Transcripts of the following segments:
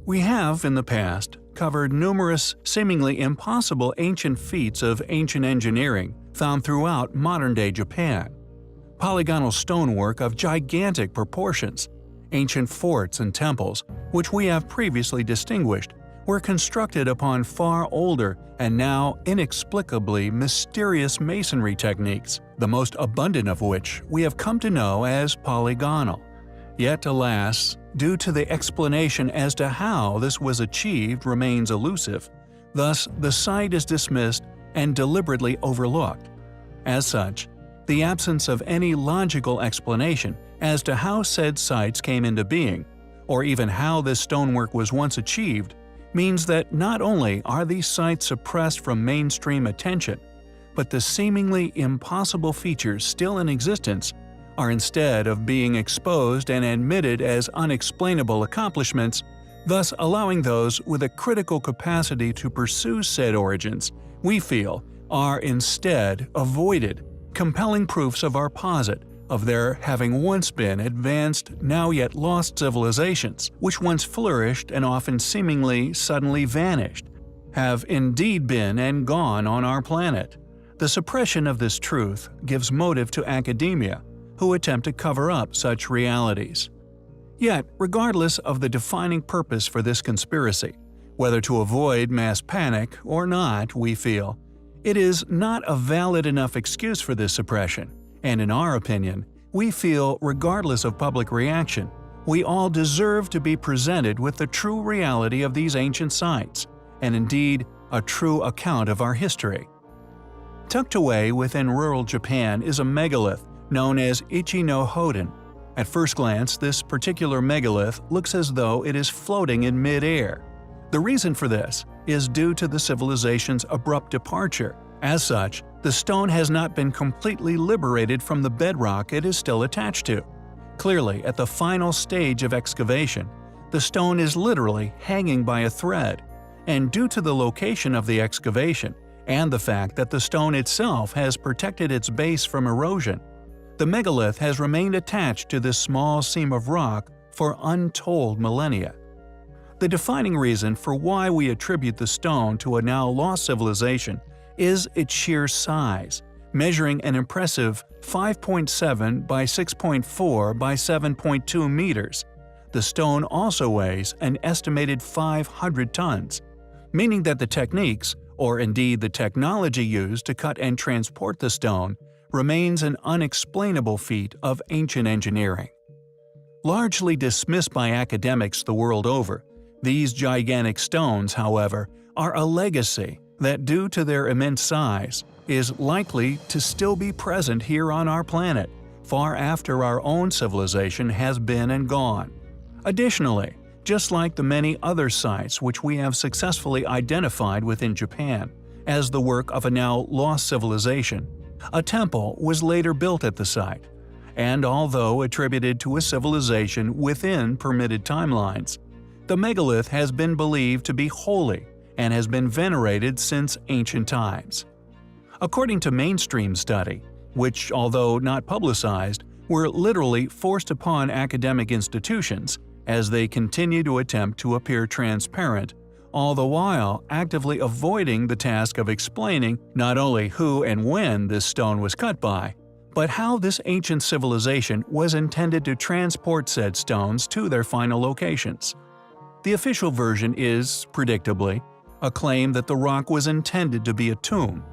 We have, in the past, covered numerous seemingly impossible ancient feats of ancient engineering found throughout modern-day Japan. Polygonal stonework of gigantic proportions, ancient forts and temples, which we have previously distinguished, were constructed upon far older and now inexplicably mysterious masonry techniques, the most abundant of which we have come to know as polygonal. Yet, alas, due to the explanation as to how this was achieved remains elusive, thus the site is dismissed and deliberately overlooked. As such, the absence of any logical explanation as to how said sites came into being, or even how this stonework was once achieved, means that not only are these sites suppressed from mainstream attention, but the seemingly impossible features still in existence are, instead of being exposed and admitted as unexplainable accomplishments, thus allowing those with a critical capacity to pursue said origins, we feel, are instead avoided, compelling proofs of our posit of there having once been advanced, now yet lost civilizations, which once flourished and often seemingly suddenly vanished, have indeed been and gone on our planet. The suppression of this truth gives motive to academia, who attempt to cover up such realities. Yet, regardless of the defining purpose for this conspiracy, whether to avoid mass panic or not, we feel, it is not a valid enough excuse for this suppression, and in our opinion, we feel regardless of public reaction, we all deserve to be presented with the true reality of these ancient sites, and indeed a true account of our history. Tucked away within rural Japan is a megalith known as Ichi no Hoden. At first glance, this particular megalith looks as though it is floating in mid-air. The reason for this is due to the civilization's abrupt departure. As such, the stone has not been completely liberated from the bedrock it is still attached to. Clearly, at the final stage of excavation, the stone is literally hanging by a thread, and due to the location of the excavation and the fact that the stone itself has protected its base from erosion, the megalith has remained attached to this small seam of rock for untold millennia. The defining reason for why we attribute the stone to a now lost civilization is its sheer size, measuring an impressive 5.7 by 6.4 by 7.2 meters. The stone also weighs an estimated 500 tons, meaning that the techniques, or indeed the technology used to cut and transport the stone, remains an unexplainable feat of ancient engineering. Largely dismissed by academics the world over, these gigantic stones, however, are a legacy that, due to their immense size, is likely to still be present here on our planet, far after our own civilization has been and gone. Additionally, just like the many other sites which we have successfully identified within Japan as the work of a now lost civilization, a temple was later built at the site, and although attributed to a civilization within permitted timelines, the megalith has been believed to be holy and has been venerated since ancient times. According to mainstream study, which, although not publicized, were literally forced upon academic institutions as they continue to attempt to appear transparent, all the while actively avoiding the task of explaining not only who and when this stone was cut by, but how this ancient civilization was intended to transport said stones to their final locations. The official version is, predictably, a claim that the rock was intended to be a tomb.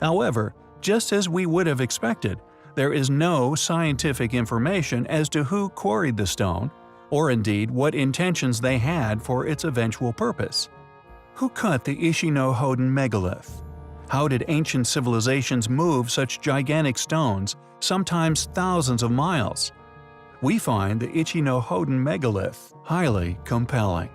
However, just as we would have expected, there is no scientific information as to who quarried the stone, or indeed what intentions they had for its eventual purpose. Who cut the Ichi no Hoden megalith? How did ancient civilizations move such gigantic stones, sometimes thousands of miles? We find the Ichi no Hoden megalith highly compelling.